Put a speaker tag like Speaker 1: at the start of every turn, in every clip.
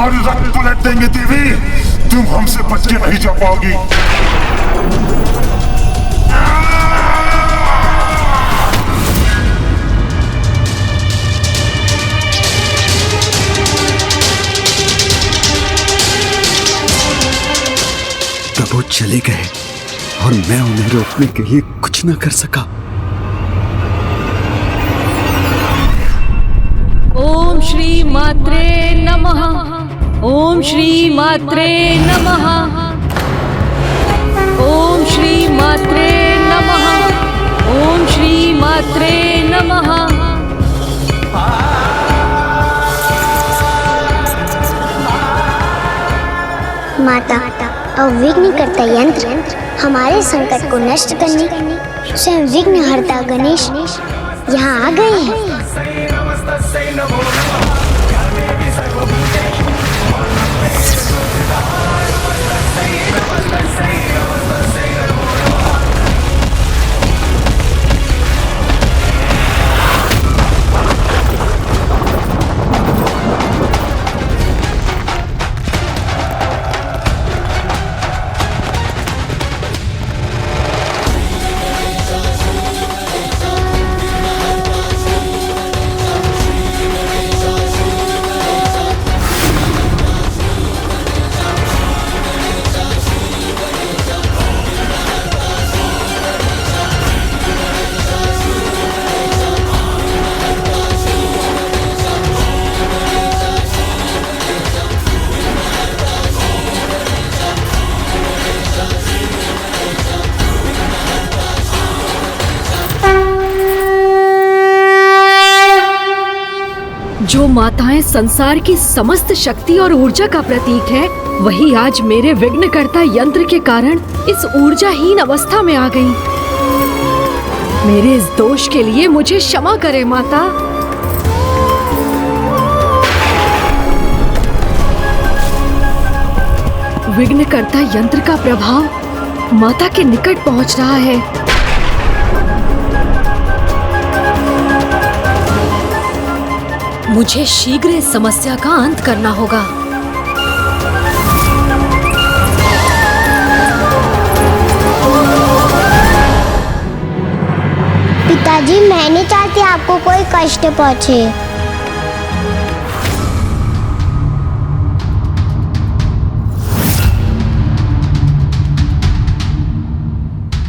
Speaker 1: तुम्हारी रक्त पलट देंगे देवी। तुम हमसे बच के नहीं जा पाओगी।
Speaker 2: प्रभु चले गए और मैं उन्हें रोकने के लिए कुछ न कर सका।
Speaker 3: ओम श्री मात्रे नमः। ओम श्री मात्रे नमः। ओम श्री मात्रे नमः। ओम श्री मात्रे नमः।
Speaker 4: माता, अविघ्न करता यंत्र हमारे संकट को नष्ट करने स्वयं विघ्नहर्ता गणेश यहाँ आ गए हैं।
Speaker 3: जो माताएं संसार की समस्त शक्ति और ऊर्जा का प्रतीक है, वही आज मेरे विघ्नकर्ता यंत्र के कारण इस ऊर्जाहीन अवस्था में आ गई। मेरे इस दोष के लिए मुझे क्षमा करे माता। विघ्नकर्ता यंत्र का प्रभाव माता के निकट पहुंच रहा है। मुझे शीघ्र इस समस्या का अंत करना होगा।
Speaker 4: पिताजी, मैं नहीं चाहती आपको कोई कष्ट पहुंचे।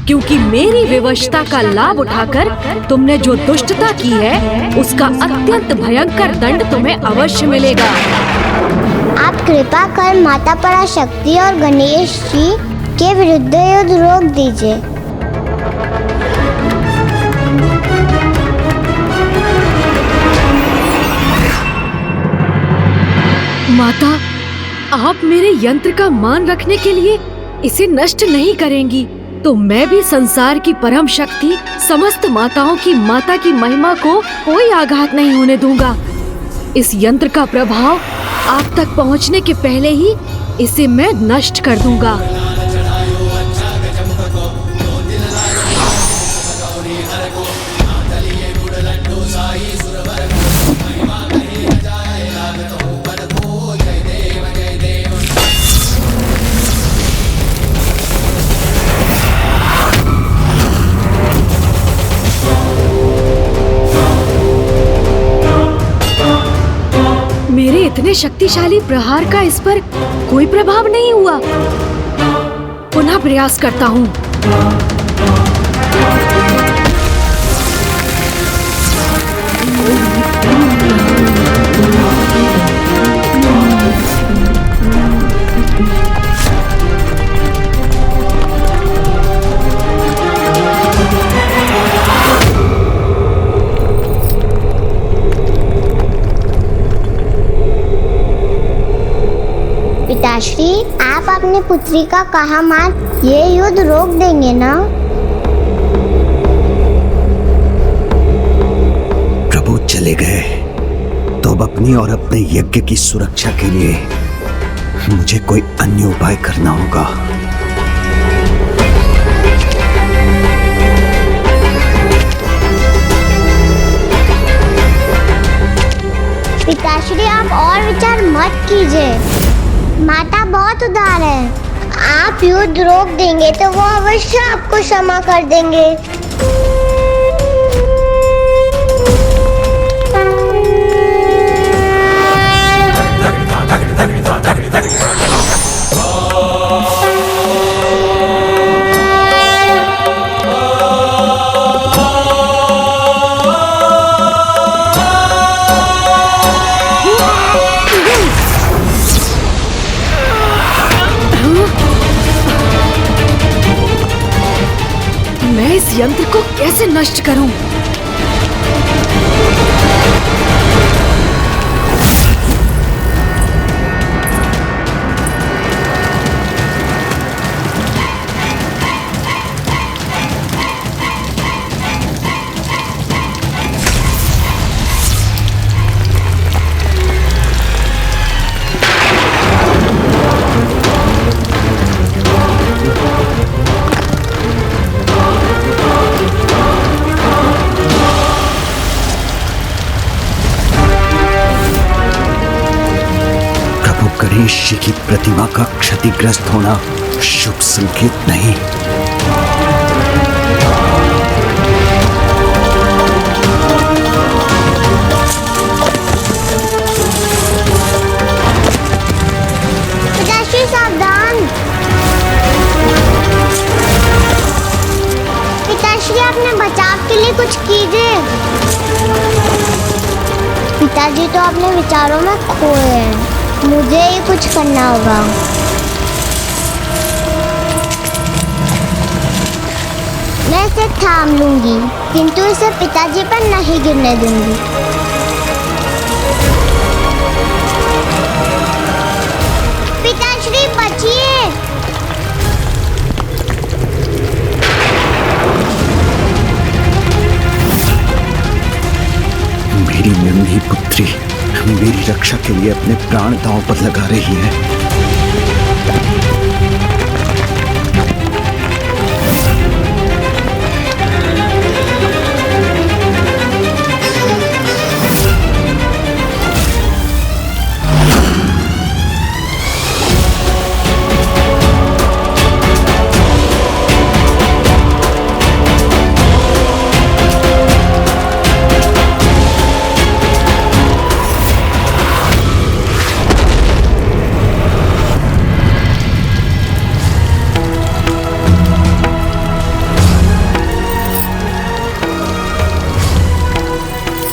Speaker 3: क्योंकि मेरी विवशता का लाभ उठाकर तुमने जो दुष्टता की है, उसका अत्यंत भयंकर दंड तुम्हें अवश्य मिलेगा।
Speaker 4: आप कृपा कर माता पराशक्ति और गणेश जी के विरुद्ध युद्ध रोक दीजिए।
Speaker 3: माता, आप मेरे यंत्र का मान रखने के लिए इसे नष्ट नहीं करेंगी, तो मैं भी संसार की परम शक्ति समस्त माताओं की माता की महिमा को कोई आघात नहीं होने दूंगा। इस यंत्र का प्रभाव आप तक पहुंचने के पहले ही इसे मैं नष्ट कर दूंगा। मेरे इतने शक्तिशाली प्रहार का इस पर कोई प्रभाव नहीं हुआ। पुनः प्रयास करता हूँ।
Speaker 4: पिताश्री, आप अपनी पुत्री का कहा मान ये युद्ध रोक देंगे ना?
Speaker 2: प्रभु चले गए तो अब अपनी और अपने यज्ञ की सुरक्षा के लिए मुझे कोई अन्य उपाय करना होगा।
Speaker 4: पिताश्री, आप और विचार मत कीजिए। आप युद्ध रोक देंगे तो वो अवश्य आपको क्षमा कर देंगे।
Speaker 3: मैं इस यंत्र को कैसे नष्ट करूं?
Speaker 2: गणेश जी की प्रतिमा का क्षतिग्रस्त होना शुभ संकेत नहीं।
Speaker 4: पिताश्री सावधान। पिताश्री अपने बचाव के लिए कुछ कीजिए। पिताजी तो अपने विचारों में खोए हैं, मुझे ही कुछ करना होगा। मैं इसे थाम लूंगी, किंतु इसे पिताजी पर नहीं गिरने दूंगी। पिताश्री बचिए।
Speaker 2: मेरी निर्मली पुत्री मेरी रक्षा के लिए अपने प्राण दांव पर लगा रही है।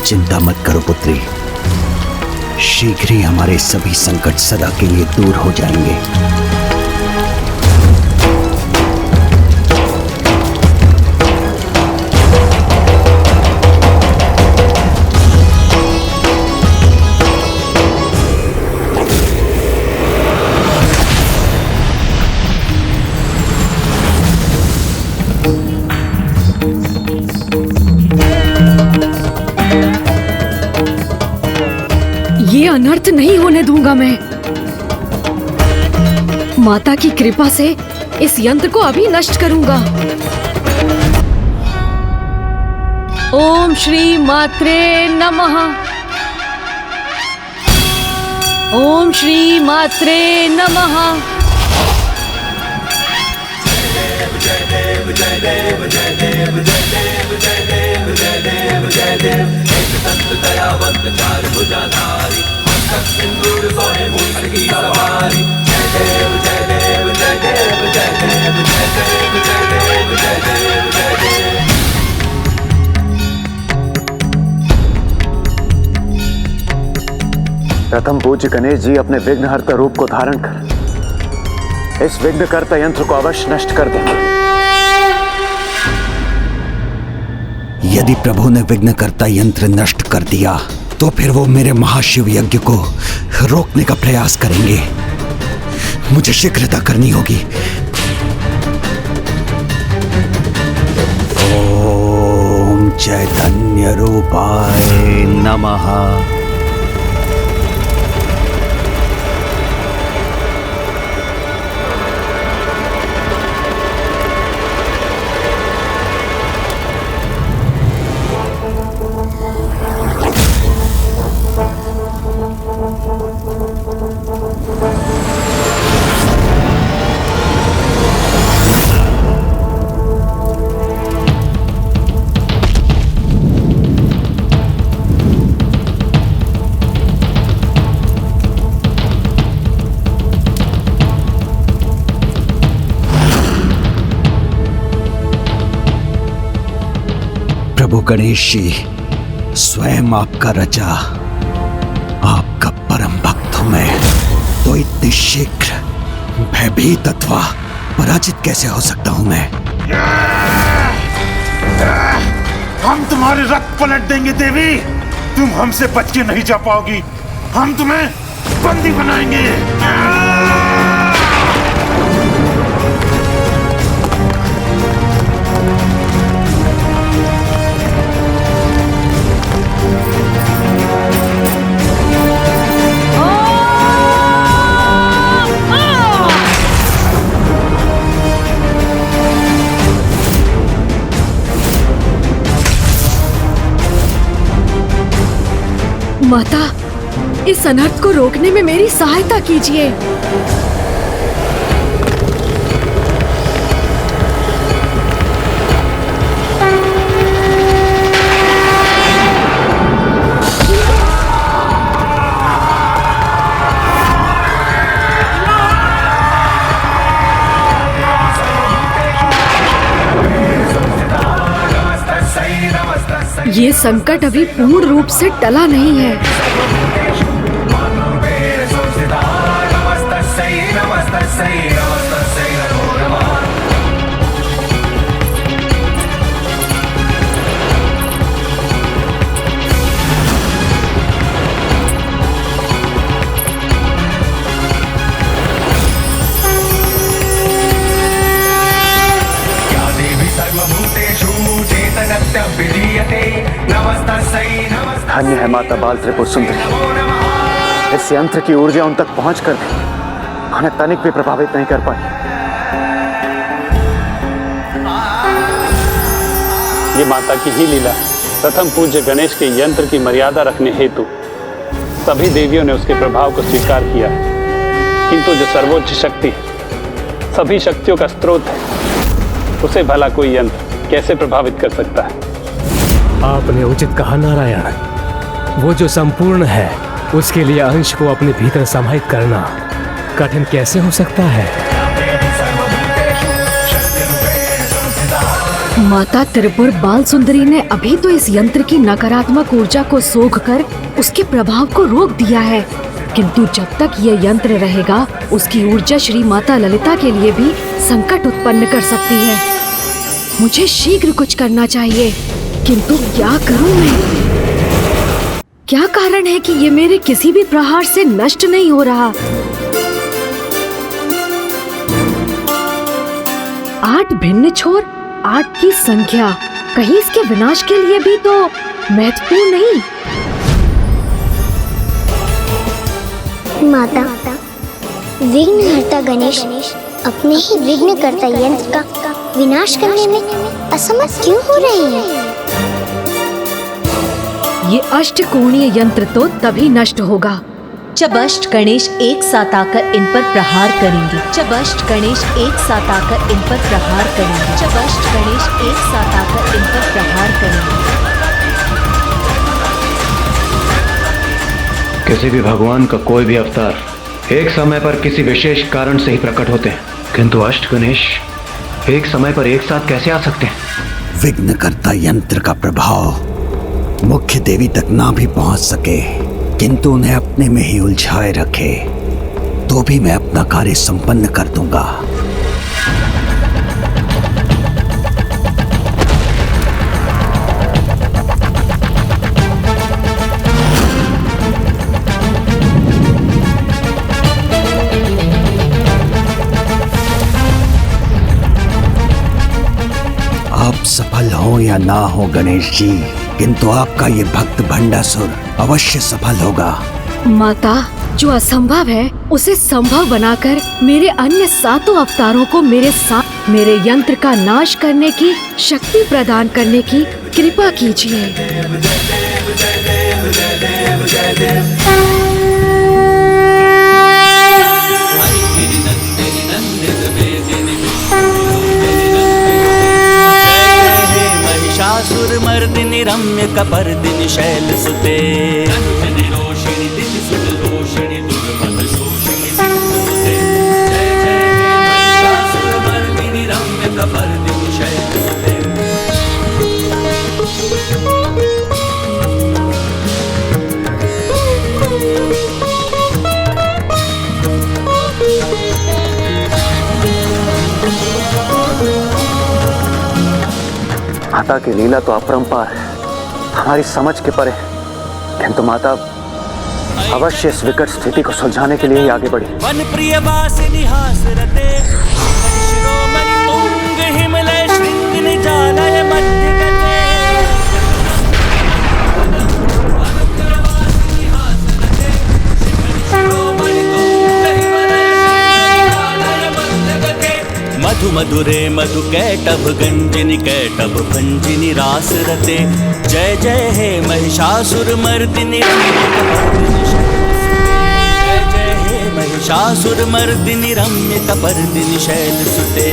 Speaker 2: चिंता मत करो पुत्री, शीघ्र ही हमारे सभी संकट सदा के लिए दूर हो जाएंगे।
Speaker 3: ये अनर्थ नहीं होने दूंगा मैं। माता की कृपा से इस यंत्र को अभी नष्ट करूंगा। ओम श्री मात्रे नमः। ओम श्री मात्रे नमः।
Speaker 2: प्रथम पूज्य गणेश जी अपने विघ्नहर्ता रूप को धारण कर इस विघ्नकर्ता यंत्र को अवश्य नष्ट कर देंगे। यदि प्रभु ने विघ्नकर्ता यंत्र नष्ट कर दिया तो फिर वो मेरे महाशिव यज्ञ को रोकने का प्रयास करेंगे। मुझे शीघ्रता करनी होगी। ओम चैतन्य रूपाय नमः। प्रभु गणेश जी, स्वयं आपका रचा, आपका परम भक्त हूं मैं, तो इतनी शीघ्र भयभीत अथवा पराजित कैसे हो सकता हूं मैं?
Speaker 1: हम तुम्हारे रथ पलट देंगे देवी। तुम हमसे बच के नहीं जा पाओगी। हम तुम्हें बंदी बनाएंगे।
Speaker 3: माता, इस अनर्थ को रोकने में मेरी सहायता कीजिए। ये संकट अभी पूर्ण रूप से टला नहीं है।
Speaker 5: धन्य है माता बाल त्रिपुर सुंदरी। इस यंत्र की ऊर्जा उन तक पहुंचकर भी उन्हें तनिक भी प्रभावित नहीं कर पाई।
Speaker 6: ये माता की ही लीला है। प्रथम पूज्य गणेश के यंत्र की मर्यादा रखने हेतु सभी देवियों ने उसके प्रभाव को स्वीकार किया है, किंतु जो सर्वोच्च शक्ति है, सभी शक्तियों का स्रोत है, उसे भला कोई यंत्र कैसे प्रभावित कर सकता है?
Speaker 7: आपने उचित कहा नारायण। वो जो संपूर्ण है उसके लिए अंश को अपने भीतर समाहित करना कठिन कैसे हो सकता है?
Speaker 3: माता त्रिपुर बाल सुंदरी ने अभी तो इस यंत्र की नकारात्मक ऊर्जा को सोखकर उसके प्रभाव को रोक दिया है, किंतु जब तक ये यंत्र रहेगा उसकी ऊर्जा श्री माता ललिता के लिए भी संकट उत्पन्न कर सकती है। मुझे शीघ्र कुछ करना चाहिए, किंतु क्या करूं मैं? क्या कारण है कि ये मेरे किसी भी प्रहार से नष्ट नहीं हो रहा? 8 भिन्न छोर, 8 की संख्या कहीं इसके विनाश के लिए भी तो महत्वपूर्ण नहीं?
Speaker 4: माता, विघ्नहर्ता गणेश अपने ही विघ्नकर्ता यंत्र का विनाश करने में असमर्थ क्यों हो रहे हैं?
Speaker 3: ये अष्टकोणीय यंत्र तो तभी नष्ट होगा
Speaker 8: जब अष्ट गणेश एक साथ आकर इन पर प्रहार करेंगे। जब अष्ट गणेश एक साथ आकर इन पर प्रहार करेंगे। जब अष्ट गणेश एक साथ आकर इन पर प्रहार करेंगे।
Speaker 5: किसी भी भगवान का कोई भी अवतार एक समय पर किसी विशेष कारण से ही प्रकट होते हैं, किंतु अष्ट गणेश एक समय पर एक साथ कैसे आ सकते हैं?
Speaker 2: विघ्नकर्ता यंत्र का प्रभाव मुख्य देवी तक ना भी पहुंच सके, किंतु उन्हें अपने में ही उलझाए रखे, तो भी मैं अपना कार्य संपन्न कर दूंगा। आप सफल हो या ना हो गणेश जी, किंतु आपका ये भक्त भंडासुर अवश्य सफल होगा।
Speaker 3: माता, जो असंभव है उसे संभव बनाकर मेरे अन्य 7 अवतारों को मेरे साथ मेरे यंत्र का नाश करने की शक्ति प्रदान करने की कृपा कीजिए।
Speaker 9: महिषासुरमर्दिनि रम्य कपर्दिनि शैलसुते
Speaker 5: माता की लीला तो अपरंपार है, हमारी समझ के परे, किंतु माता अवश्य इस विकट स्थिति को सुलझाने के लिए ही आगे बढ़ी।
Speaker 9: वन प्रिय वासिनी हास रते शिरोमणि तुंग हिमलय श्रृंग निजालय मध्य गते। मधु मधुरे मधु कैटभ गंजनि कैटभ भंजिनी रास रते। जय जय हे महिषासुर मर्दिनी, जय जय हे महिषासुर मर्दिनी रम्य कपर्दिनी शैल सुते।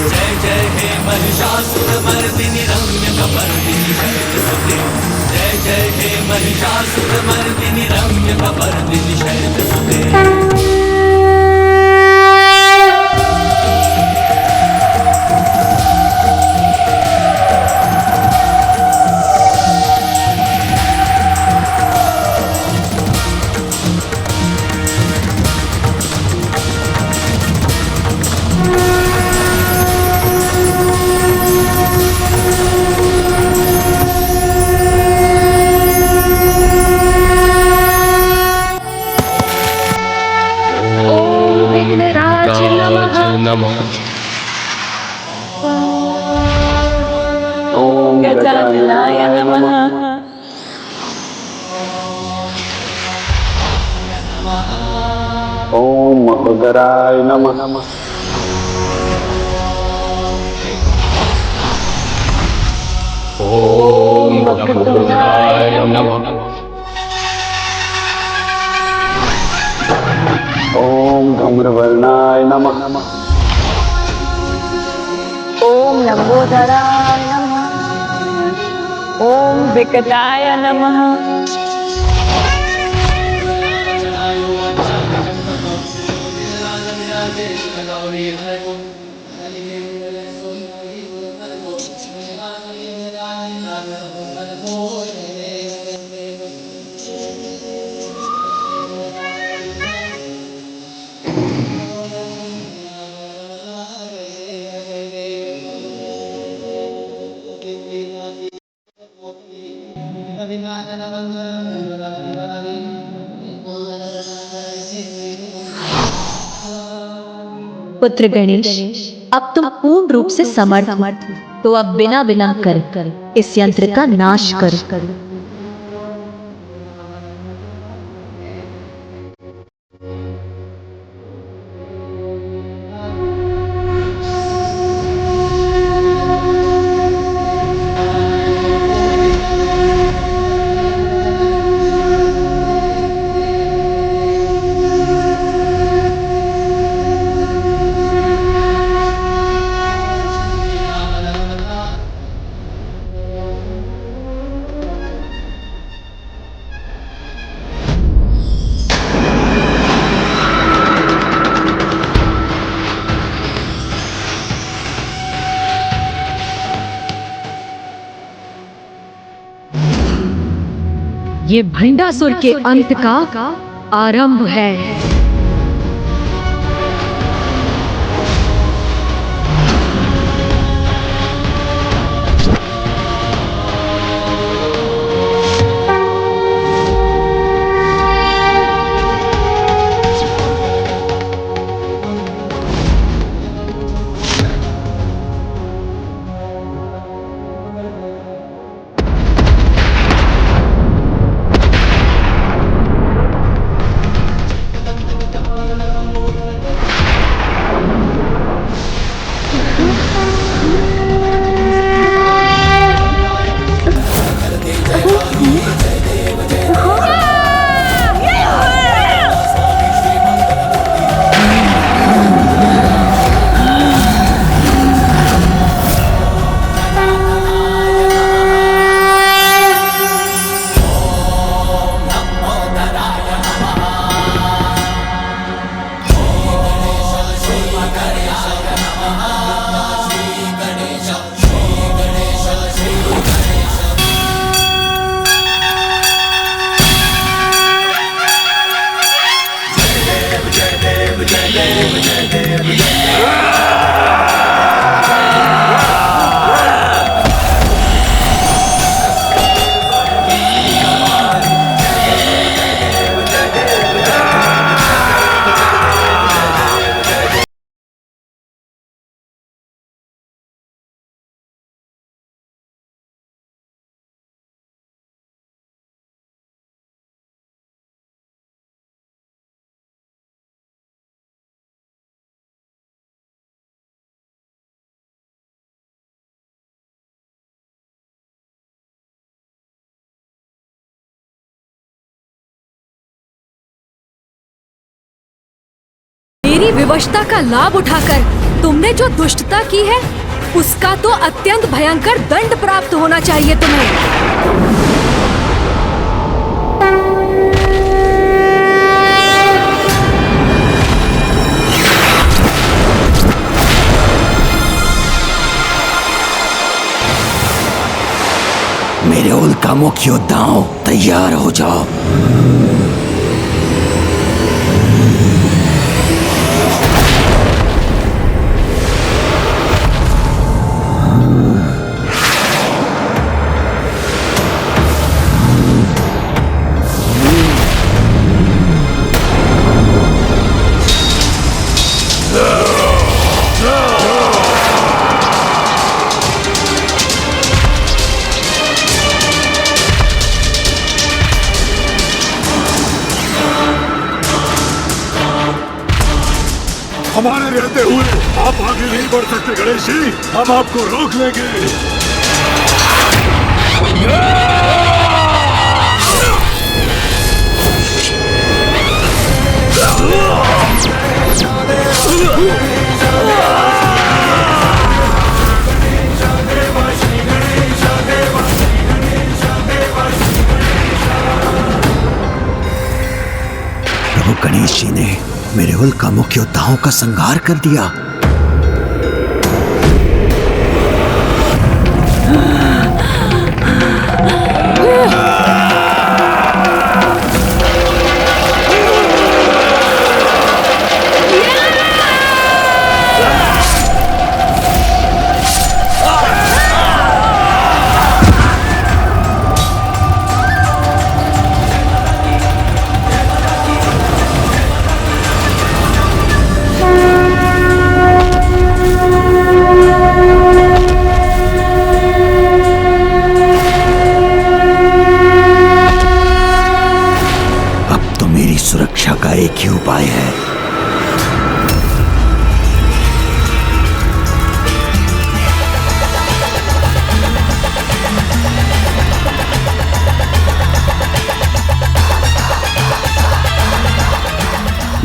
Speaker 9: जय जय हे महिषासुर मर्दिनी रम्य कपर्दिनी शैल सुते। जय जय हे महिषासुर मर्दिनी रम्य कपर्दिनी शैल सुते।
Speaker 10: ओम गजाननाय नमः।
Speaker 6: ओम महोदराय नमः।
Speaker 10: ओम वक्रतुंडाय नमः।
Speaker 6: ओम धूम्रवर्णाय नमः।
Speaker 10: ओम लंबोदराय नमः। ओम विकटाय नमः।
Speaker 8: पुत्र गणेश, अब तुम पूर्ण रूप से समर्थ हो, तो अब बिना विलंब कर इस यंत्र का नाश करो।
Speaker 3: ये भंडासुर के अंत का आरंभ है। मेरी विवशता का लाभ उठाकर तुमने जो दुष्टता की है उसका तो अत्यंत भयंकर दंड प्राप्त होना चाहिए तुम्हें।
Speaker 2: मेरे उल्का मुख योद्धाओं, तैयार हो जाओ।
Speaker 11: हमारे रहते हुए आप आगे नहीं बढ़ सकते गणेश जी, हम आपको रोक लेंगे।
Speaker 2: प्रभु गणेश जी ने मेरे उल्का मुख योद्धाओं का संहार कर दिया। सुरक्षा का एक ही उपाय है।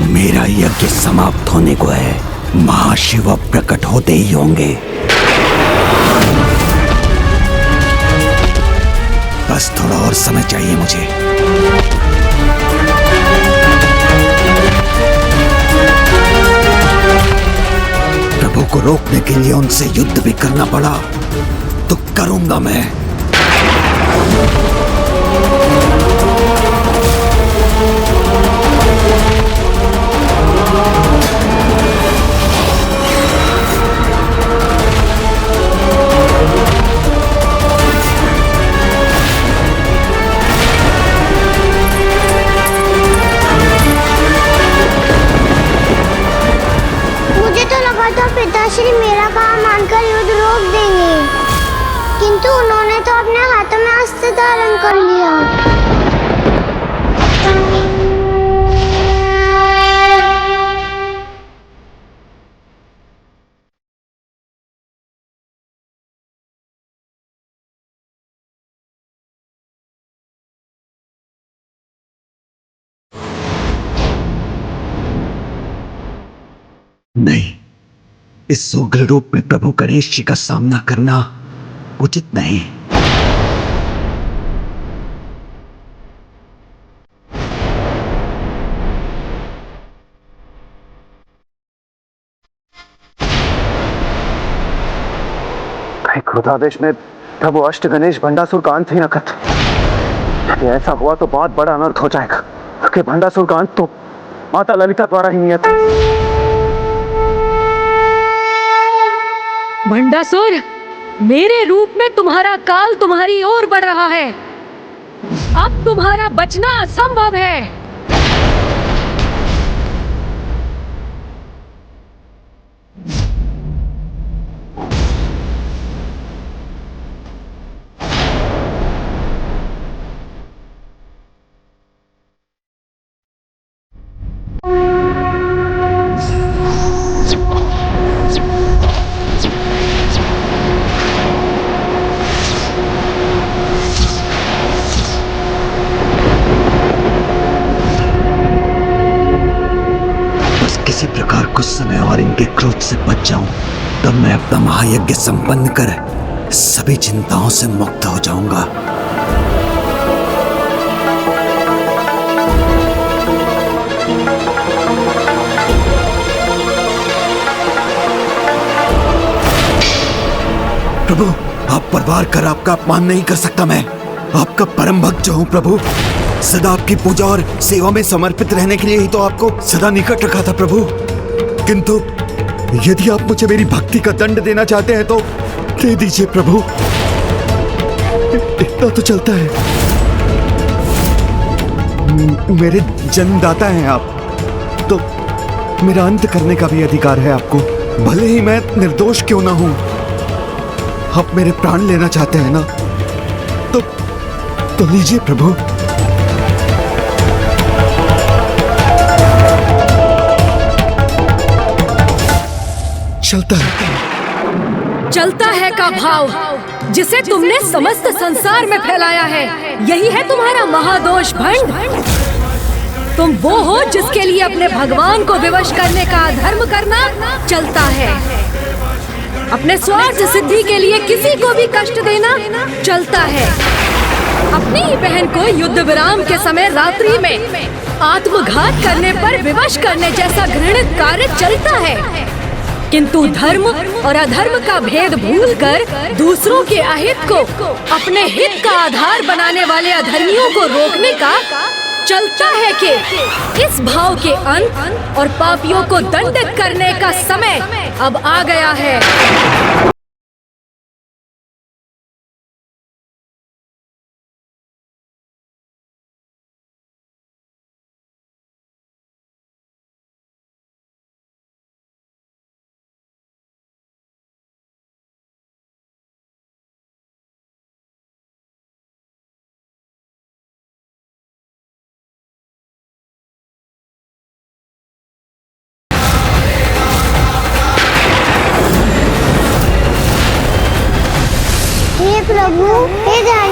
Speaker 2: मेरा यज्ञ समाप्त होने को है, महाशिव प्रकट होते ही होंगे। बस थोड़ा और समय चाहिए मुझे। प्रभु को रोकने के लिए उनसे युद्ध भी करना पड़ा तो करूंगा मैं।
Speaker 4: पिताश्री मेरा कहा मानकर युद्ध रोक देंगे, किंतु उन्होंने तो अपने हाथों में अस्त्र धारण कर लिया।
Speaker 2: नहीं, इस उग्र रूप में प्रभु गणेश जी का सामना करना उचित नहीं।
Speaker 5: क्रोधादेश में प्रभु अष्ट गणेश भंडासुर का अंत ही न कर। यदि ऐसा हुआ तो बहुत बड़ा अनर्थ हो जाएगा, क्योंकि भंडासुर का अंत तो माता ललिता द्वारा ही नियत है।
Speaker 3: भंडासुर, मेरे रूप में तुम्हारा काल तुम्हारी ओर बढ़ रहा है। अब तुम्हारा बचना असंभव है।
Speaker 2: के क्रोध से बच जाऊं, तब मैं अपना महायज्ञ संपन्न कर सभी चिंताओं से मुक्त हो जाऊंगा। प्रभु, आप परवार कर आपका अपमान नहीं कर सकता। मैं आपका परम भक्त जो हूं प्रभु, सदा आपकी पूजा और सेवा में समर्पित रहने के लिए ही तो आपको सदा निकट रखा था प्रभु। किंतु यदि आप मुझे मेरी भक्ति का दंड देना चाहते हैं तो दे दीजिए प्रभु, इतना तो चलता है। मेरे जन्मदाता हैं आप, तो मेरा अंत करने का भी अधिकार है आपको, भले ही मैं निर्दोष क्यों ना हूं। आप मेरे प्राण लेना चाहते हैं ना, तो लीजिए प्रभु।
Speaker 3: चलता है का भाव जिसे तुमने समस्त संसार में फैलाया है, यही है तुम्हारा महादोष भंड। तुम वो हो जिसके लिए अपने भगवान को विवश करने का अधर्म करना चलता है, अपने स्वार्थ सिद्धि के लिए किसी को भी कष्ट देना चलता है, अपनी ही बहन को युद्ध विराम के समय रात्रि में आत्मघात करने पर विवश करने जैसा घृणित कार्य चलता है। किंतु धर्म और अधर्म का भेद भूलकर दूसरों के अहित को अपने हित का आधार बनाने वाले अधर्मियों को रोकने का चलता है कि इस भाव के अंत और पापियों को दंडित करने का समय अब आ गया है।
Speaker 4: प्रभु, हे ध्यान,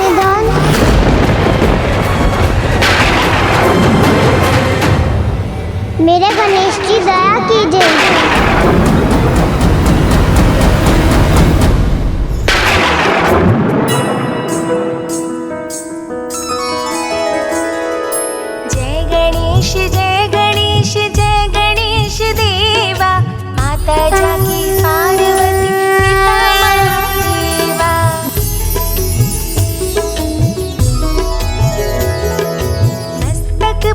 Speaker 4: मेरे गणेश की दया कीजिए।
Speaker 12: जय गणेश जय गणेश जय गणेश देवा, माता जाकी पार्वती पिता महादेवा।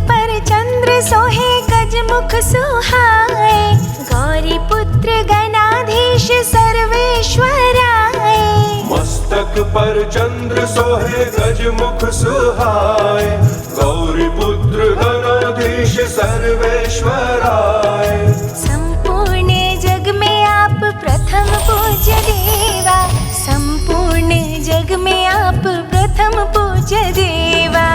Speaker 12: पर चंद्र सोहे गजमुख सुहाए, गौरी पुत्र गणाधीश सर्वेश्वराय।
Speaker 13: मस्तक पर चंद्र सोहे गजमुख सुहाए, गौरी पुत्र गणाधीश सर्वेश्वराय।
Speaker 12: संपूर्ण जग में आप प्रथम पूज्य देवा, संपूर्ण जग में आप प्रथम पूज्य देवा।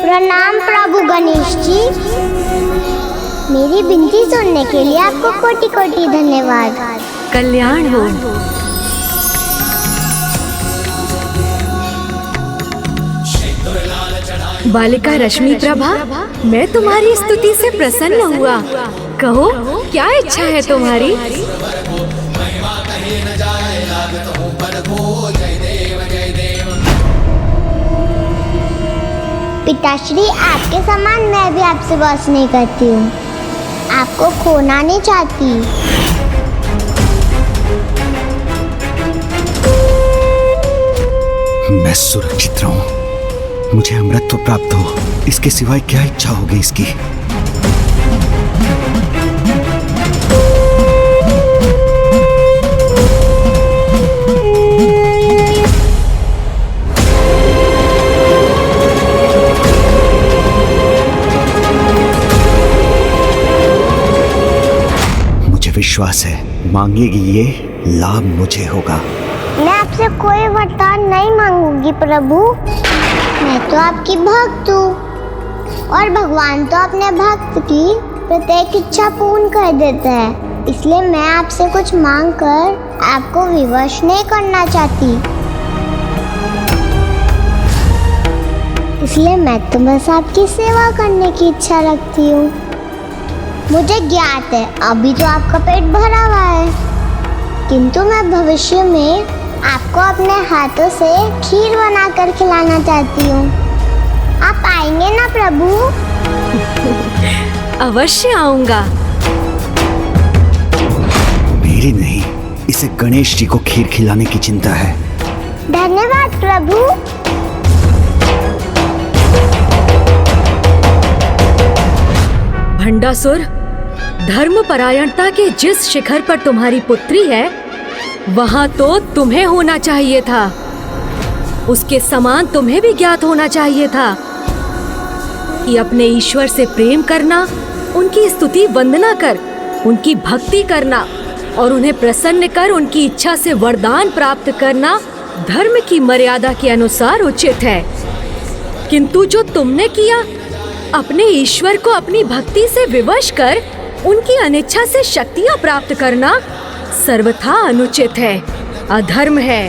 Speaker 4: प्रणाम प्रभु गणेश जी, मेरी विनती सुनने के लिए आपको कोटि कोटि धन्यवाद।
Speaker 3: कल्याण हो। बालिका रश्मि प्रभा, मैं तुम्हारी स्तुति से प्रसन्न हुआ। कहो, क्या इच्छा है तुम्हारी?
Speaker 4: पिताश्री, आपके समान मैं भी आपसे बस नहीं करती हूँ, आपको खोना नहीं चाहती।
Speaker 2: मैं सुरक्षित रहूं, मुझे अमृत प्राप्त हो, इसके सिवाय क्या इच्छा होगी इसकी। विश्वास है मांगेगी ये लाभ मुझे होगा।
Speaker 4: मैं आपसे कोई वरदान नहीं मांगूंगी प्रभु, मैं तो आपकी भक्त हूँ। और भगवान तो अपने भक्त की प्रत्येक इच्छा पूर्ण कर देते हैं, इसलिए मैं आपसे कुछ मांग कर आपको विवश नहीं करना चाहती। इसलिए मैं तो बस आपकी सेवा करने की इच्छा रखती हूँ। मुझे ज्ञात है अभी तो आपका पेट भरा हुआ है, किंतु मैं भविष्य में आपको अपने हाथों से खीर बनाकर खिलाना चाहती हूँ। आप आएंगे ना प्रभु?
Speaker 3: अवश्य आऊंगा।
Speaker 2: मेरी नहीं, इसे गणेश जी को खीर खिलाने की चिंता है।
Speaker 4: धन्यवाद प्रभु।
Speaker 3: भंडासुर, धर्मपरायणता के जिस शिखर पर तुम्हारी पुत्री है, वहां तो तुम्हें होना चाहिए था। उसके समान तुम्हें भी ज्ञात होना चाहिए था कि अपने ईश्वर से प्रेम करना, उनकी स्तुति वंदना कर, उनकी भक्ति करना और उन्हें प्रसन्न कर उनकी इच्छा से वरदान प्राप्त करना धर्म की मर्यादा के अनुसार उचित है। किंतु जो तुमने किया, अपने ईश्वर को अपनी भक्ति से विवश कर उनकी अनिच्छा से शक्तियां प्राप्त करना सर्वथा अनुचित है, अधर्म है।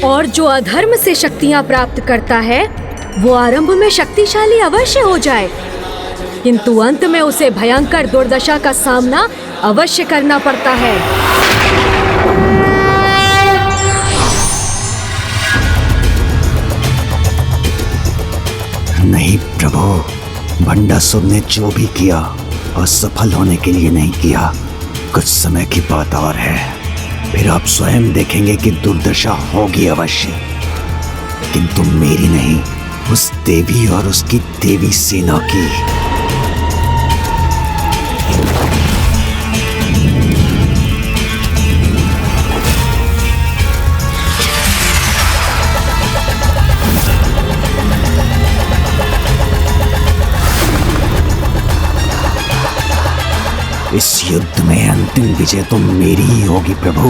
Speaker 3: और जो अधर्म से शक्तियां प्राप्त करता है वो आरंभ में शक्तिशाली अवश्य हो जाए, किंतु अंत में उसे भयंकर दुर्दशा का सामना अवश्य करना पड़ता है।
Speaker 2: नहीं प्रभु, भंडासुर ने जो भी किया असफल होने के लिए नहीं किया। कुछ समय की बात और है, फिर आप स्वयं देखेंगे कि दुर्दशा होगी अवश्य, किंतु मेरी नहीं, उस देवी और उसकी देवी सेना की। इस युद्ध में अंतिम विजय तो मेरी ही होगी प्रभु।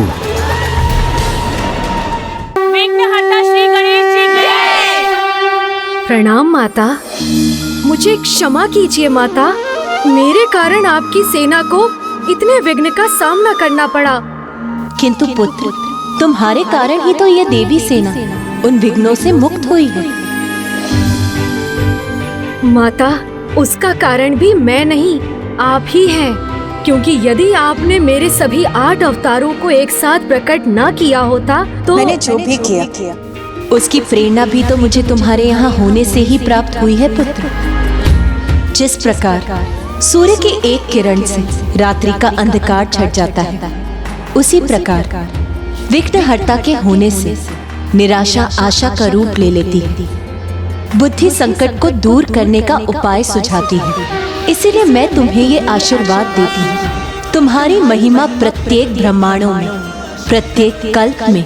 Speaker 12: विघ्नहर्ता श्री गणेश जी की
Speaker 3: प्रणाम माता। मुझे क्षमा कीजिए माता, मेरे कारण आपकी सेना को इतने विघ्न का सामना करना पड़ा।
Speaker 8: किंतु पुत्र, तुम्हारे कारण ही तो यह देवी सेना उन विघ्नों से मुक्त हुई है।
Speaker 3: माता, उसका कारण भी मैं नहीं, आप ही हैं। क्योंकि यदि आपने मेरे सभी 8 अवतारों को एक साथ प्रकट न किया होता तो
Speaker 8: मैंने जो भी किया उसकी प्रेरणा भी तो मुझे तुम्हारे यहाँ होने से ही प्राप्त हुई है पुत्र। जिस प्रकार सूर्य की एक किरण से रात्रि का अंधकार छट जाता है, उसी प्रकार विघ्नहर्ता के होने से निराशा आशा का रूप ले लेती है। बुद्धि संकट को दूर करने का उपाय सुझाती है। इसीलिए मैं तुम्हें ये आशीर्वाद देती हूँ, तुम्हारी महिमा प्रत्येक ब्रह्मांडों में, प्रत्येक कल्प में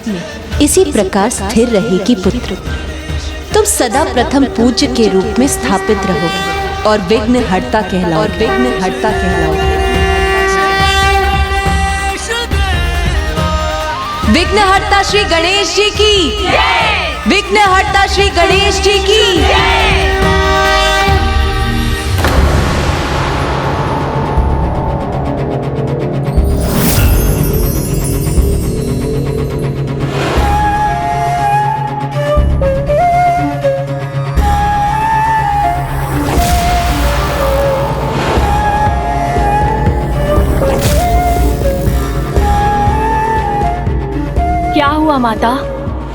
Speaker 8: इसी प्रकार स्थिर रहेगी पुत्र। तुम सदा प्रथम पूज्य के रूप में स्थापित रहोगे और विघ्नहर्ता कहलाओगे। विघ्नहर्ता श्री गणेश जी की, विघ्नहर्ता श्री गणेश जी की।
Speaker 14: क्या हुआ माता,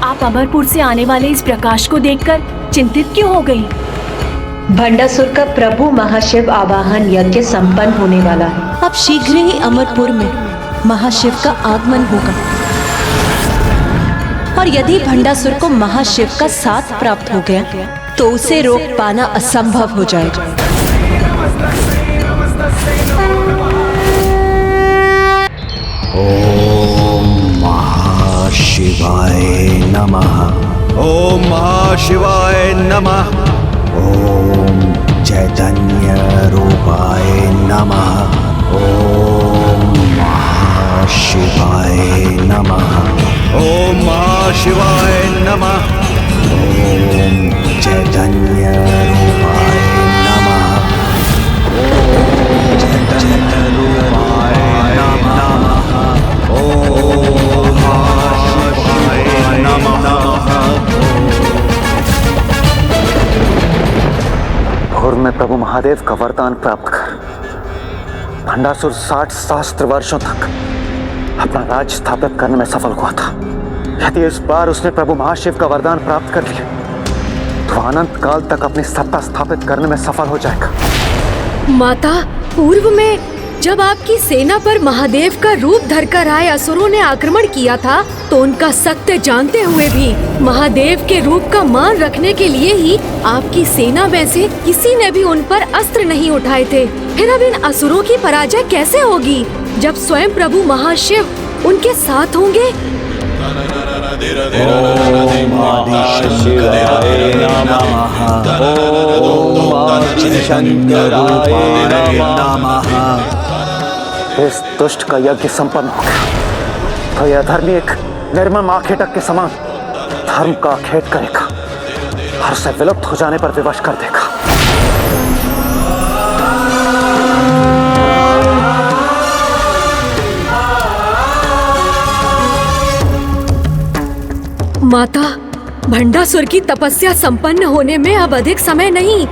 Speaker 14: आप अमरपुर से आने वाले इस प्रकाश को देखकर चिंतित क्यों हो गई?
Speaker 8: भंडासुर का प्रभु महाशिव आवाहन यज्ञ संपन्न होने वाला है। अब शीघ्र ही अमरपुर में महाशिव का आगमन होगा और यदि भंडासुर को महाशिव का साथ प्राप्त हो गया तो उसे रोक पाना असंभव हो जाएगा।
Speaker 2: शिवाय नमः। ओम महाशिवाय नमः। ओम चैतन्य रूपाय नमः। ओम महाशिवाय नमः। ओम महाशिवाय नमः। ओम चैतन्य
Speaker 5: महादेव का वरदान प्राप्त कर भंडासुर 60 सहस्त्र वर्षों तक अपना राज स्थापित करने में सफल हुआ था। यदि इस बार उसने प्रभु महाशिव का वरदान प्राप्त कर लिया तो अनंत काल तक अपनी सत्ता स्थापित करने में सफल हो जाएगा।
Speaker 3: माता, पूर्व में जब आपकी सेना पर महादेव का रूप धरकर आए असुरों ने आक्रमण किया था तो उनका सत्य जानते हुए भी महादेव के रूप का मान रखने के लिए ही आपकी सेना में से किसी ने भी उन पर अस्त्र नहीं उठाए थे। फिर अब इन असुरों की पराजय कैसे होगी जब स्वयं प्रभु महाशिव उनके साथ होंगे?
Speaker 5: इस दुष्ट का यज्ञ संपन्न हो गया तो यह धर्मी एक निर्मम आखेटक के समान धर्म का आखेट करेगा और उसे विलुप्त हो जाने पर विवश कर देगा।
Speaker 3: माता, भंडासुर की तपस्या संपन्न होने में अब अधिक समय नहीं।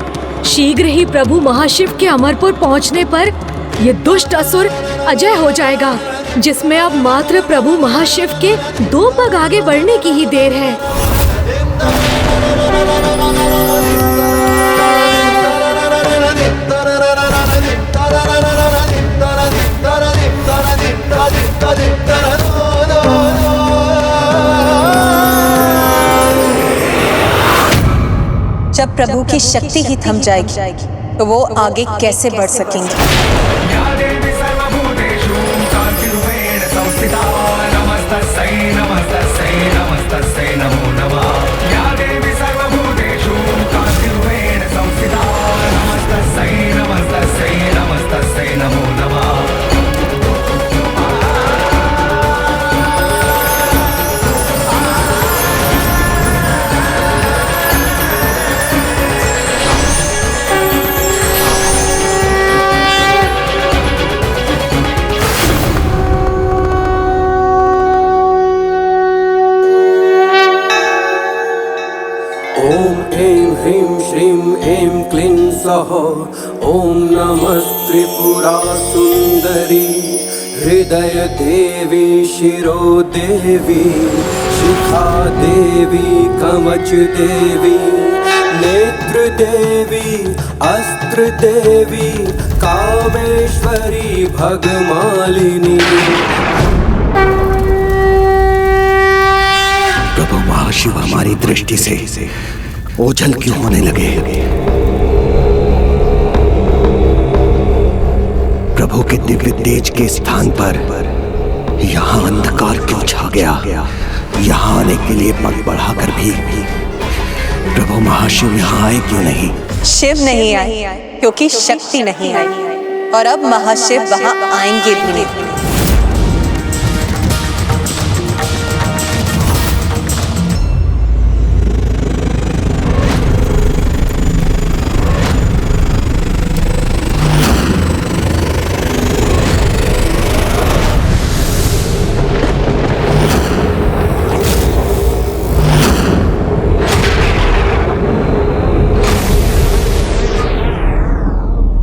Speaker 3: शीघ्र ही प्रभु महाशिव के अमरपुर पहुंचने पर ये दुष्ट असुर अजय हो जाएगा, जिसमें अब मात्र प्रभु महाशिव के 2 पग आगे बढ़ने की ही देर है।
Speaker 8: जब प्रभु की शक्ति ही थम जाएगी तो वो आगे कैसे बढ़ सकेंगे?
Speaker 15: ओम नमस्त्रिपुरा सुंदरी हृदय देवी शिरो देवी शिखा देवी कवच देवी नेत्र देवी अस्त्र देवी कामेश्वरी भगमालिनी।
Speaker 2: प्रभु महाशिव हमारी दृष्टि से ओझल क्यों होने लगे? प्रभु के दिव्य तेज के स्थान पर यहाँ अंधकार क्यों छा गया? यहाँ आने के लिए पग बढ़ाकर भी प्रभु महाशिव यहाँ आए क्यों नहीं?
Speaker 8: शिव नहीं आए क्योंकि शक्ति नहीं आई, और अब महाशिव वहाँ आएंगे भी नहीं।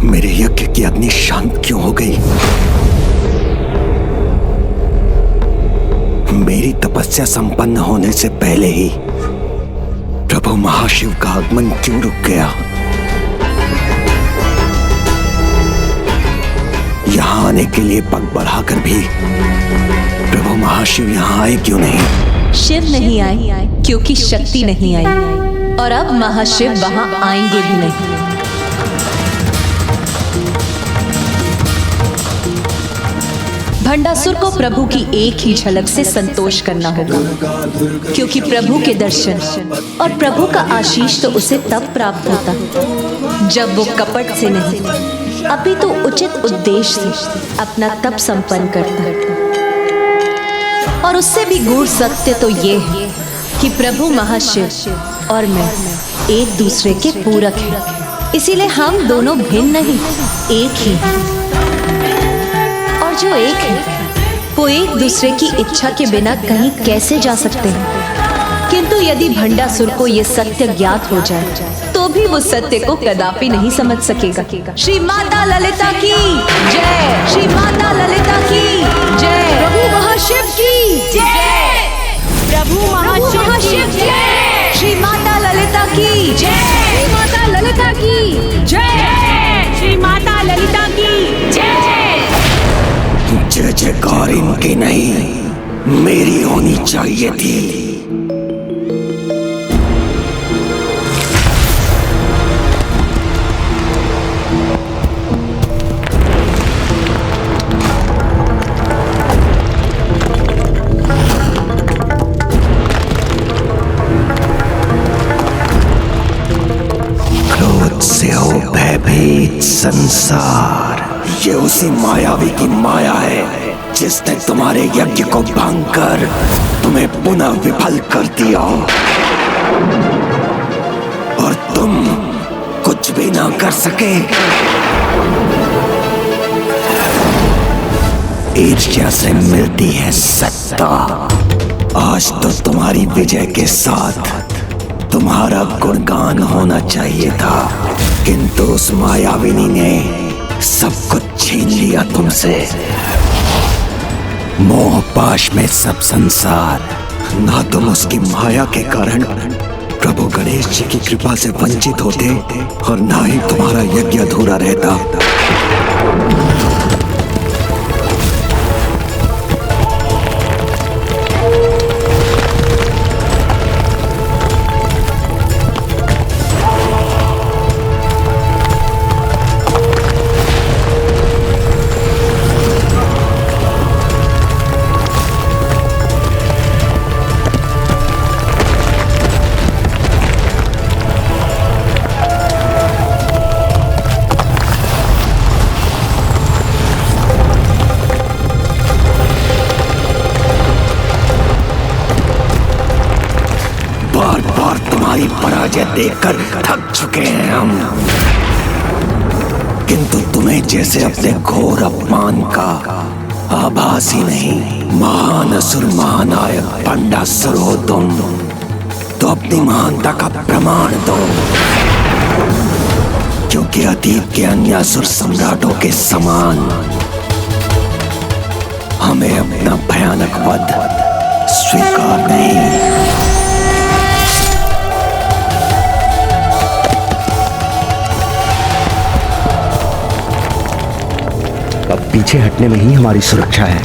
Speaker 2: मेरे यज्ञ की अग्नि शांत क्यों हो गई? मेरी तपस्या संपन्न होने से पहले ही प्रभु महाशिव का आगमन क्यों रुक गया? यहाँ आने के लिए पग बढ़ाकर भी प्रभु महाशिव यहाँ आए क्यों नहीं?
Speaker 8: शिव नहीं आए क्योंकि शक्ति नहीं आई, और अब महाशिव वहाँ आएंगे भी नहीं। भंडासुर को प्रभु की एक ही झलक से संतोष करना होगा, क्योंकि प्रभु के दर्शन और प्रभु का आशीष तो उसे तब प्राप्त होता जब वो कपट से नहीं अपितु उचित उद्देश्य से अपना तप संपन्न करता। और उससे भी गूढ़ सत्य तो ये है कि प्रभु महाशिव और मैं एक दूसरे के पूरक हैं, इसीलिए हम दोनों भिन्न नहीं, एक ही हैं। जो एक है वो एक दूसरे की इच्छा के बिना कहीं कैसे जा सकते हैं? किंतु यदि भंडासुर को ये सत्य ज्ञात हो जाए तो भी वो सत्य को कदापि नहीं समझ सकेगा। श्री माता ललिता की जय, श्री माता ललिता की जय,
Speaker 3: प्रभु महाशिव की
Speaker 14: जय, प्रभु महाशिव की जय,
Speaker 8: श्री माता ललिता की जय,
Speaker 3: श्री माता ललिता की
Speaker 14: जय, श्री माता ललिता की जय।
Speaker 2: जय जयकार इनकी नहीं, मेरी होनी चाहिए थी। क्रोध से हो भयभीत संसार, ये उसी मायावी की माया है जिसने तुम्हारे यज्ञ को भंग कर तुम्हें पुनः विफल कर दिया और तुम कुछ भी ना कर सके। ईर्ष्या से मिलती है सत्ता। आज तो तुम्हारी विजय के साथ तुम्हारा गुणगान होना चाहिए था, किंतु उस मायाविनी ने सब कुछ छीन लिया तुमसे। मोह पाश में सब संसार, ना तुम उसकी माया के कारण प्रभु गणेश जी की कृपा से वंचित होते और ना ही तुम्हारा यज्ञ अधूरा रहता। पराजय देखकर थक चुके हैं हम, किंतु तुम्हें जैसे अपने घोर अपमान का आभास ही नहीं। महान असुर महानायक भंडासुर हो तुम, तो अपनी महानता का प्रमाण दो, क्योंकि अतीत के अन्य असुर सम्राटों के समान हमें अपना भयानक वध स्वीकार नहीं। अब पीछे हटने में ही हमारी सुरक्षा है।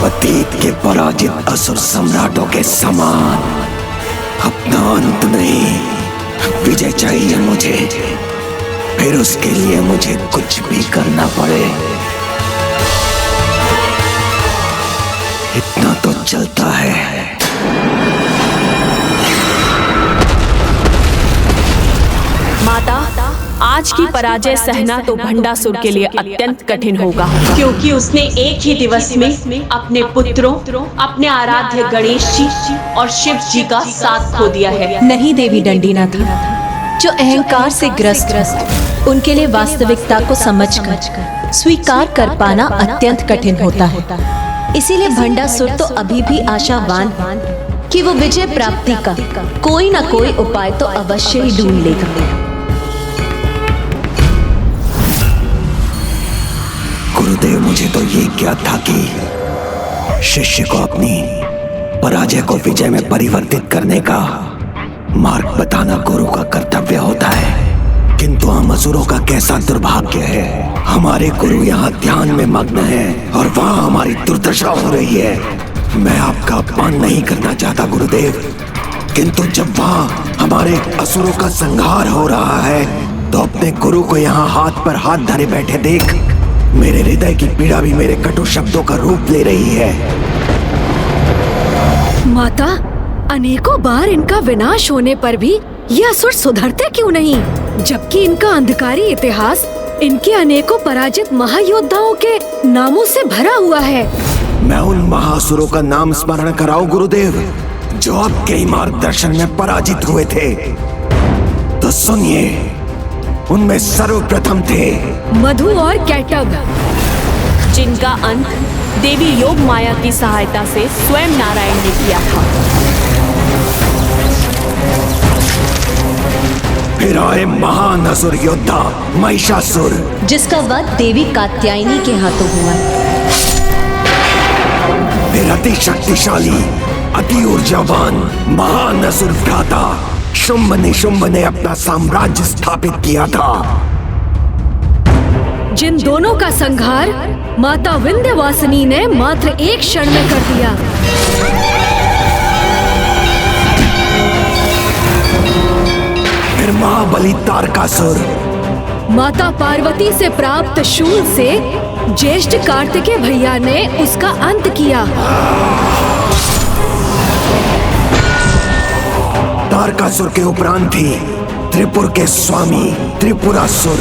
Speaker 2: अतीत के पराजित असुर सम्राटों के समान अपना अंत नहीं, विजय चाहिए मुझे, फिर उसके लिए मुझे कुछ भी करना पड़े। इतना तो चलता है।
Speaker 14: माता, आज की पराजय सहना तो भंडासुर के लिए अत्यंत कठिन होगा, क्योंकि उसने एक ही दिवस में अपने पुत्रों, अपने आराध्य गणेश जी और शिव जी का साथ खो दिया है।
Speaker 8: नहीं देवी दंडीनाथ, जो अहंकार से ग्रस्त, उनके लिए वास्तविकता को समझकर स्वीकार कर पाना अत्यंत कठिन होता है। इसीलिए भंडासुर तो अभी भी आशावान कि वो विजय प्राप्ति का कोई ना कोई उपाय तो अवश्य ही ढूंढ लेगा।
Speaker 2: गुरुदेव, मुझे तो ये ज्ञात था कि शिष्य को अपनी पराजय को विजय में परिवर्तित करने का मार्ग बताना गुरु का कर्तव्य होता है, किंतु हम असुरों का कैसा दुर्भाग्य है। हमारे गुरु यहाँ ध्यान में मग्न हैं और वहाँ हमारी दुर्दशा हो रही है। मैं आपका अपमान नहीं करना चाहता गुरुदेव, किंतु जब वहाँ हमारे असुरों का संहार हो रहा है तो अपने गुरु को यहाँ हाथ पर हाथ धरे बैठे देख मेरे हृदय की पीड़ा भी मेरे कटु शब्दों का रूप ले रही है।
Speaker 3: माता, अनेकों बार इनका विनाश होने पर भी ये असुर सुधरते क्यों नहीं, जबकि इनका अंधकारी इतिहास इनके अनेकों पराजित महायोद्धाओं के नामों से भरा हुआ है।
Speaker 2: मैं उन महासुरों का नाम स्मरण कराऊं गुरुदेव, जो आपके ही मार्गदर्शन में पराजित हुए थे? तो सुनिए, उनमें सर्वप्रथम थे
Speaker 3: मधु और कैटब,
Speaker 14: जिनका अंत देवी योग माया की सहायता से स्वयं नारायण ने किया था।
Speaker 2: फिर आए महान असुर योद्धा महिषासुर,
Speaker 8: जिसका वध देवी कात्यायनी के हाथों हुआ।
Speaker 2: फिर अति शक्तिशाली, अति ऊर्जावान महान असुर भ्राता शुंभ निशुंभ ने अपना साम्राज्य स्थापित किया था।
Speaker 3: जिन दोनों का संहार माता विंध्यवासिनी ने मात्र एक क्षण में कर दिया।
Speaker 2: फिर महाबली तारकासुर,
Speaker 3: माता पार्वती से प्राप्त शूल से ज्येष्ठ कार्तिकेय भैया ने उसका अंत किया।
Speaker 2: तारकासुर के उपरांत थी त्रिपुर के स्वामी त्रिपुरासुर।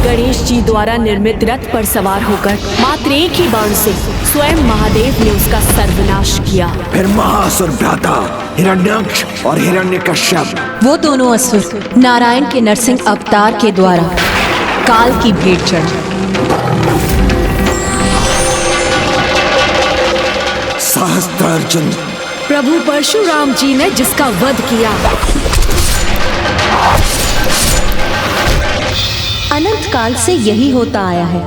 Speaker 14: गणेश जी द्वारा निर्मित रथ पर सवार होकर मात्र एक ही बाण से स्वयं महादेव ने उसका सर्वनाश किया।
Speaker 2: फिर महासुर भ्राता हिरण्याक्ष और हिरण्यकश्यप,
Speaker 8: वो दोनों असुर नारायण के नरसिंह अवतार के द्वारा काल की भेंट चढ़े।
Speaker 2: सहस्त्रार्जुन,
Speaker 3: प्रभु परशुराम जी ने जिसका वध किया।
Speaker 8: अनंत काल से यही होता आया है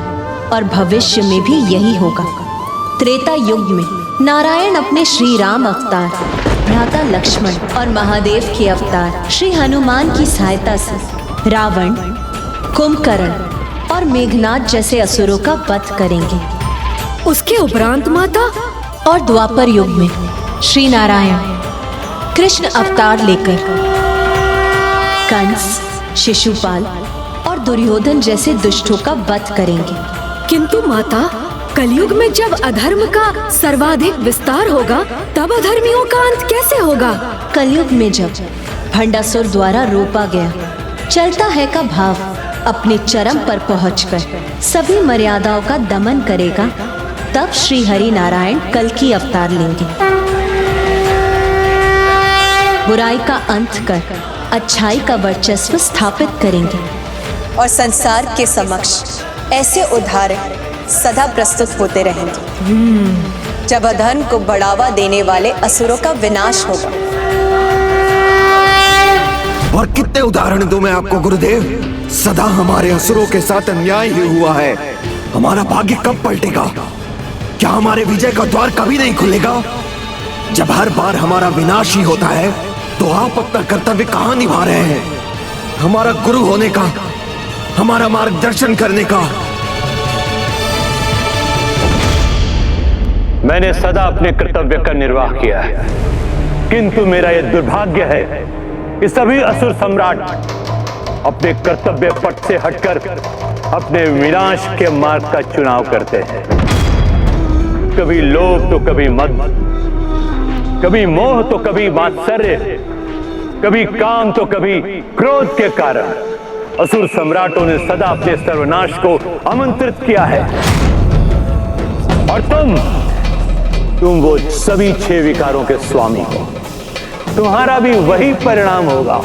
Speaker 8: और भविष्य में भी यही होगा। त्रेता युग में नारायण अपने श्री राम अवतार, भ्राता लक्ष्मण और महादेव के अवतार श्री हनुमान की सहायता से रावण, कुंभकर्ण और मेघनाद जैसे असुरों का वध करेंगे।
Speaker 3: उसके उपरांत माता,
Speaker 8: और द्वापर युग में श्री नारायण कृष्ण अवतार लेकर कंस, शिशुपाल और दुर्योधन जैसे दुष्टों का वध करेंगे।
Speaker 3: किंतु माता, कलयुग में जब अधर्म का सर्वाधिक विस्तार होगा, तब अधर्मियों का अंत कैसे होगा?
Speaker 8: कलयुग में जब भंडासुर द्वारा रोपा गया चलता है का भाव अपने चरम पर पहुंचकर सभी मर्यादाओं का दमन करेगा, तब श्री हरि नारायण कल की अवतार लेंगे। बुराई का अंत कर अच्छाई का वर्चस्व स्थापित करेंगे
Speaker 16: और संसार के समक्ष ऐसे उदाहरण सदा प्रस्तुत होते रहेंगे जब अधर्म को बढ़ावा देने वाले असुरों का विनाश होगा।
Speaker 2: और कितने उदाहरण दूं मैं आपको गुरुदेव? सदा हमारे असुरों के साथ अन्याय ही हुआ है। हमारा भाग्य कब पलटेगा? क्या हमारे विजय का द्वार कभी नहीं खुलेगा? जब हर बार हमारा विनाश ही होता है, तो आप अपना कर्तव्य कहाँ निभा रहे हैं? हमारा गुरु होने का, हमारा मार्गदर्शन करने का।
Speaker 6: मैंने सदा अपने कर्तव्य का निर्वाह किया है, किंतु मेरा यह दुर्भाग्य है कि सभी असुर सम्राट अपने कर्तव्य पथ से हटकर अपने विनाश के मार्ग का चुनाव करते हैं। कभी लोभ तो कभी मद, कभी मोह तो कभी मात्सर्य, कभी काम तो कभी क्रोध के कारण असुर सम्राटों ने सदा अपने सर्वनाश को आमंत्रित किया है। और तुम वो सभी 6 विकारों के स्वामी हो। तुम्हारा भी वही परिणाम होगा,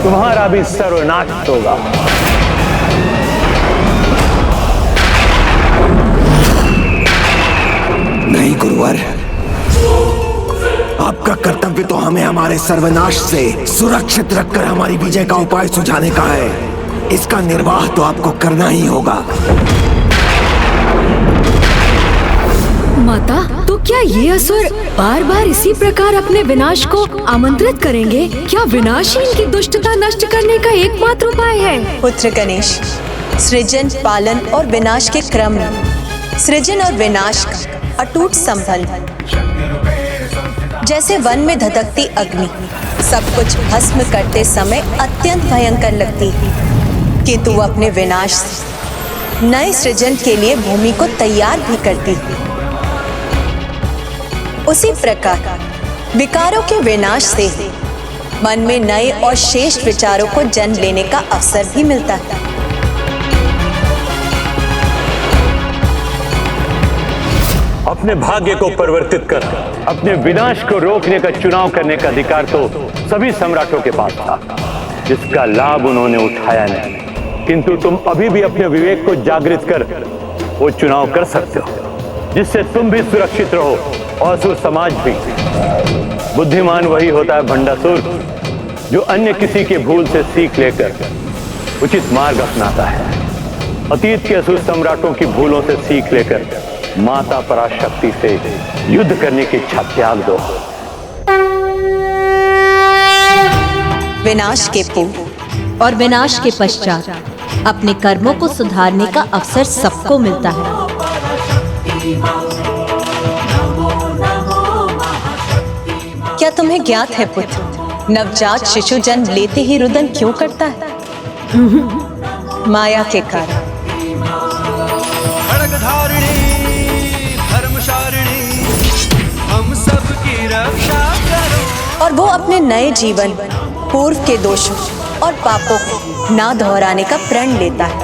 Speaker 6: तुम्हारा भी सर्वनाश होगा।
Speaker 2: नहीं गुरुवर, आपका कर्तव्य तो हमें हमारे सर्वनाश से सुरक्षित रखकर हमारी विजय का उपाय सुझाने का है। इसका निर्वाह तो आपको करना ही होगा।
Speaker 3: माता, तो क्या ये असुर बार बार इसी प्रकार अपने विनाश को आमंत्रित करेंगे? क्या विनाश ही इनकी दुष्टता नष्ट करने का एकमात्र उपाय है?
Speaker 16: पुत्र गणेश, सृजन, पालन और विनाश के क्रम में सृजन और विनाश का अटूट संबंध, जैसे वन में धधकती अग्नि सब कुछ भस्म करते समय अत्यंत भयंकर लगती है, किंतु वो अपने विनाश से नए सृजन के लिए भूमि को तैयार भी करती है। उसी प्रकार विकारों के विनाश से मन में नए और श्रेष्ठ विचारों को जन्म लेने का अवसर भी मिलता है।
Speaker 17: अपने भाग्य को परिवर्तित कर अपने विनाश को रोकने का चुनाव करने का अधिकार तो सभी सम्राटों के पास था, जिसका लाभ उन्होंने उठाया नहीं। किंतु तुम अभी भी अपने विवेक को जागृत कर वो चुनाव कर सकते हो जिससे तुम भी सुरक्षित रहो और असुर समाज भी। बुद्धिमान वही होता है भंडासुर जो अन्य किसी के भूल से सीख लेकर उचित मार्ग अपनाता है। अतीत के असुर सम्राटों की भूलों से सीख लेकर माता पराशक्ति से युद्ध करने की इच्छा त्याग दो।
Speaker 8: विनाश के पूर्व और विनाश के पश्चात अपने कर्मों को सुधारने का अवसर सबको मिलता है। क्या तुम्हें ज्ञात है पुत्र, नवजात शिशु जन्म लेते ही रुदन क्यों करता है? माया के कारण।
Speaker 9: हम सबकी रक्षा करो।
Speaker 16: और वो अपने नए जीवन पूर्व के दोषों और पापों को ना दोहराने का प्रण लेता है,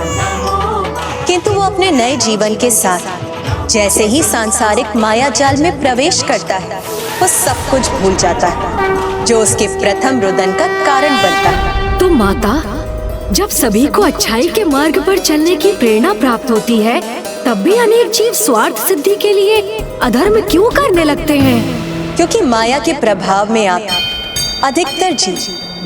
Speaker 16: किंतु वो अपने नए जीवन के साथ जैसे ही सांसारिक माया जाल में प्रवेश करता है वो सब कुछ भूल जाता है जो उसके प्रथम रुदन का कारण बनता है।
Speaker 3: तो माता, जब सभी को अच्छाई के मार्ग पर चलने की प्रेरणा प्राप्त होती है तब भी अनेक जीव स्वार्थ सिद्धि के लिए अधर्म क्यों करने लगते हैं?
Speaker 16: क्योंकि माया के प्रभाव में आप अधिकतर जीव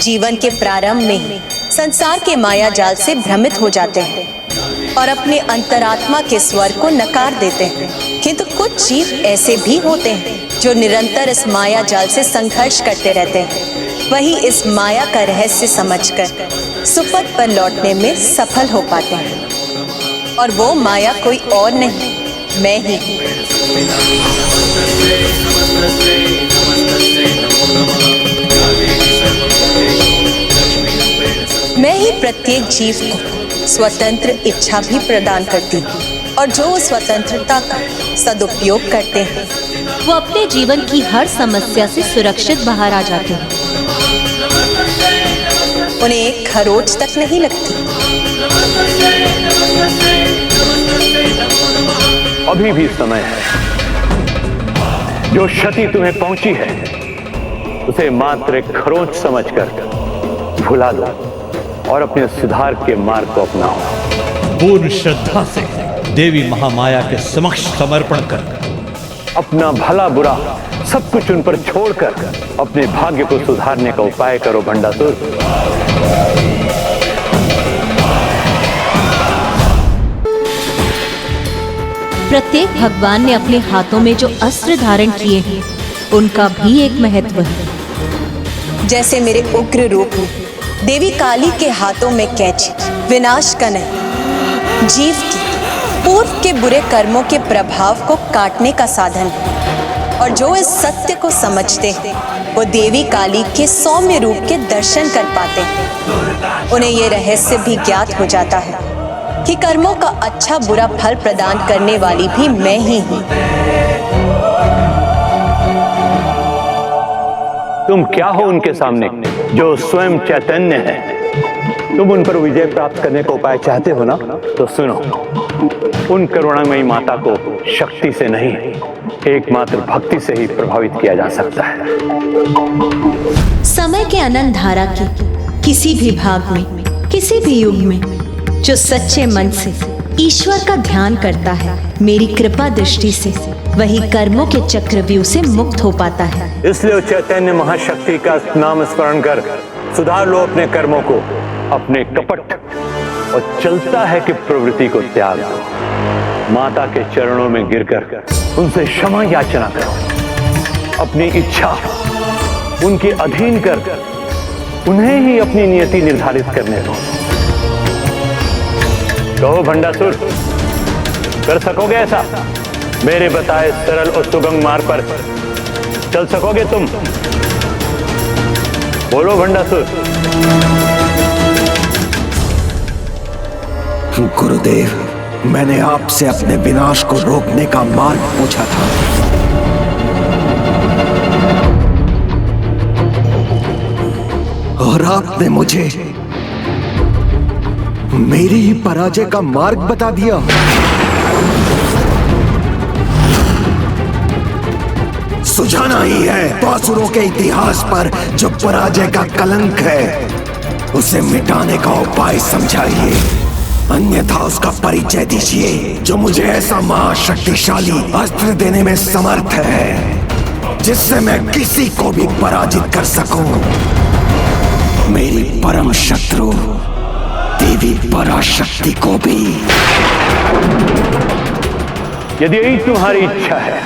Speaker 16: जीवन के प्रारंभ में ही संसार के माया जाल से भ्रमित हो जाते हैं और अपने अंतरात्मा के स्वर को नकार देते हैं। किंतु कुछ जीव ऐसे भी होते हैं जो निरंतर इस माया जाल से संघर्ष करते रहते हैं। वही इस माया का रहस्य समझकर सुपथ पर लौटने में सफल हो पाते हैं, और वो माया कोई और नहीं, मैं ही। मैं ही प्रत्येक जीव को स्वतंत्र इच्छा भी प्रदान करती हूँ, और जो स्वतंत्रता का सदुपयोग करते हैं
Speaker 8: वो अपने जीवन की हर समस्या से सुरक्षित बाहर आ जाते हैं।
Speaker 16: उन्हें एक खरोच तक नहीं लगती।
Speaker 17: अभी भी समय है। जो क्षति तुम्हें पहुंची है उसे मात्र एक खरोंच समझकर भुला दो और अपने सुधार के मार्ग को अपनाओ।
Speaker 18: पूर्ण श्रद्धा से देवी महामाया के समक्ष समर्पण कर
Speaker 17: अपना भला बुरा सब कुछ उन पर छोड़कर अपने भाग्य को सुधारने का उपाय करो भंडासुर।
Speaker 8: प्रत्येक भगवान ने अपने हाथों में जो अस्त्र धारण किए हैं उनका भी एक महत्व है।
Speaker 16: जैसे मेरे उग्र रूप में देवी काली के हाथों में कैंची विनाश का नहीं, जीव की पूर्व के बुरे कर्मों के प्रभाव को काटने का साधन है। और जो इस सत्य को समझते हैं वो देवी काली के सौम्य रूप के दर्शन कर पाते हैं। उन्हें ये रहस्य भी ज्ञात हो जाता है कि कर्मों का अच्छा बुरा फल प्रदान करने वाली भी मैं ही हूँ।
Speaker 17: तुम क्या हो उनके सामने जो स्वयं चैतन्य है? तुम उन पर विजय प्राप्त करने का उपाय चाहते हो ना? तो सुनो, उन करुणामयी माता को शक्ति से नहीं, एकमात्र भक्ति से ही प्रभावित किया जा सकता है।
Speaker 8: समय के अनंत धारा के किसी भी भाग में, किसी भी युग में जो सच्चे मन से ईश्वर का ध्यान करता है, मेरी कृपा दृष्टि से वही कर्मों के चक्रव्यूह से मुक्त हो पाता है।
Speaker 17: इसलिए चैतन्य महाशक्ति का नाम स्मरण कर सुधार लो अपने कर्मों को, अपने कपट और चलता है कि प्रवृत्ति को त्याग दो। माता के चरणों में गिरकर उनसे क्षमा याचना करो। अपनी इच्छा उनके अधीन कर उन्हें ही अपनी नियति निर्धारित करने दो। कहो भंडासुर, कर सकोगे ऐसा? मेरे बताए सरल और सुगम मार्ग पर चल सकोगे तुम? बोलो भंडासुर।
Speaker 2: गुरुदेव, मैंने आपसे अपने विनाश को रोकने का मार्ग पूछा था। और आपने मुझे मेरी ही पराजय का मार्ग बता दिया। सुझाना ही है तो असुरों के इतिहास पर जो पराजय का कलंक है उसे मिटाने का उपाय समझाइए, अन्यथा उसका परिचय दीजिए जो मुझे ऐसा महाशक्तिशाली अस्त्र देने में समर्थ है जिससे मैं किसी को भी पराजित कर सकूं। मेरी परम शत्रु देवी पराशक्ति को भी।
Speaker 17: यदि यही तुम्हारी इच्छा है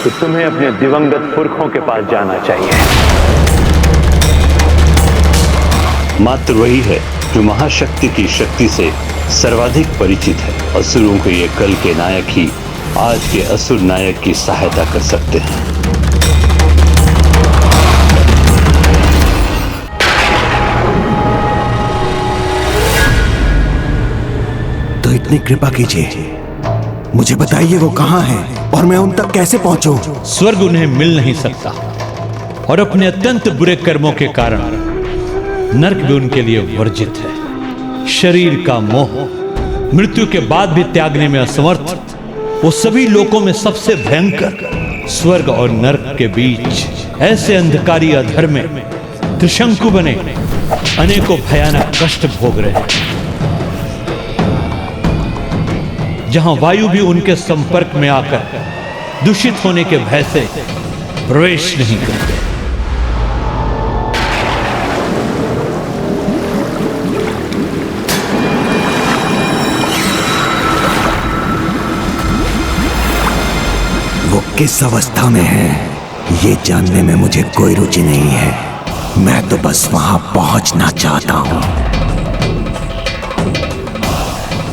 Speaker 17: तो तुम्हें अपने दिवंगत पुरखों के पास जाना चाहिए।
Speaker 19: मात्र वही है जो महाशक्ति की शक्ति से सर्वाधिक परिचित है। असुरों के ये कल के नायक ही आज के असुर नायक की सहायता कर सकते हैं।
Speaker 2: तो इतनी कृपा कीजिए, मुझे बताइए वो कहाँ हैं और मैं उन तक कैसे पहुंचूं?
Speaker 18: स्वर्ग उन्हें मिल नहीं सकता और अपने अत्यंत बुरे कर्मों के कारण नरक भी उनके लिए वर्जित है। शरीर का मोह, मृत्यु के बाद भी त्यागने में असमर्थ, वो सभी लोकों में सबसे भयंकर स्वर्ग और नरक के बीच ऐसे अंधकारी अधर में त्रिशंकु बने अनेकों भयानक कष्ट भोग रहे हैं, जहां वायु भी उनके संपर्क में आकर दूषित होने के भय से प्रवेश नहीं करते।
Speaker 2: वो किस अवस्था में है ये जानने में मुझे कोई रुचि नहीं है, मैं तो बस वहां पहुंचना चाहता हूं।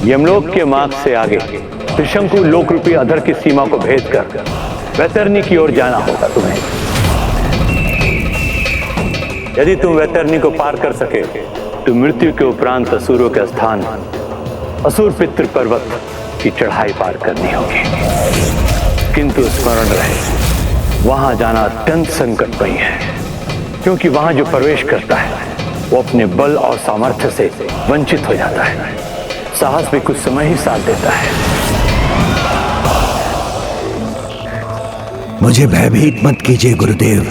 Speaker 17: यमलोक के मार्ग से आगे त्रिशंकु लोक रूपी अधर की सीमा को भेदकर वैतरणी की ओर जाना होगा तुम्हें। यदि तुम वैतरणी को पार कर सके तो मृत्यु के उपरांत असुरों के स्थान असुर पितृ पर्वत की चढ़ाई पार करनी होगी, किंतु स्मरण रहे वहां जाना अत्यंत संकटमयी है, क्योंकि वहां जो प्रवेश करता है वो अपने बल और सामर्थ्य से वंचित हो जाता है। साहस भी कुछ समय ही साथ देता है।
Speaker 2: मुझे भयभीत मत कीजिए गुरुदेव,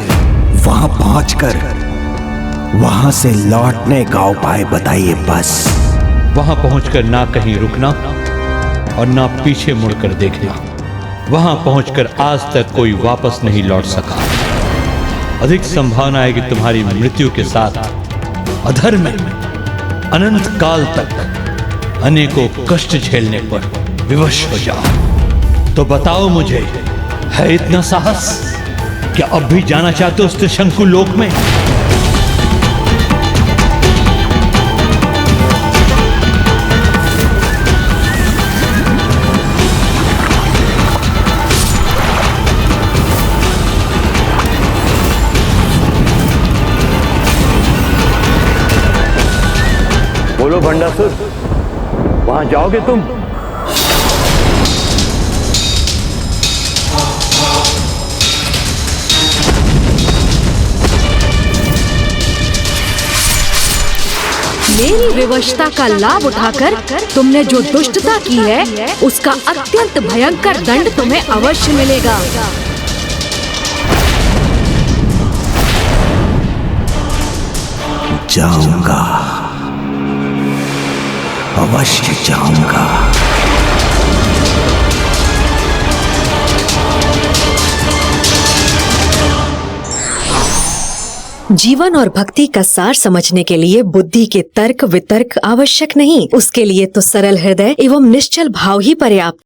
Speaker 2: वहां पहुंचकर वहां से लौटने का उपाय बताइए बस।
Speaker 18: वहां पहुंचकर ना कहीं रुकना और ना पीछे मुड़कर देखना। वहां पहुंचकर आज तक कोई वापस नहीं लौट सका। अधिक संभावना है कि तुम्हारी मृत्यु के साथ अधर में अनंत काल तक अनेकों कष्ट झेलने पर विवश हो जाओ। तो बताओ मुझे, है इतना साहस? क्या अब भी जाना चाहते हो उस त्रिशंकु लोक में?
Speaker 17: बोलो भंडासुर, वहां जाओगे तुम?
Speaker 3: मेरी विवशता का लाभ उठाकर तुमने जो दुष्टता की है उसका अत्यंत भयंकर दंड तुम्हें अवश्य मिलेगा।
Speaker 2: जाऊंगा, अवश्य जाऊंगा।
Speaker 3: जीवन और भक्ति का सार समझने के लिए बुद्धि के तर्क वितर्क आवश्यक नहीं, उसके लिए तो सरल हृदय एवं निश्चल भाव ही पर्याप्त।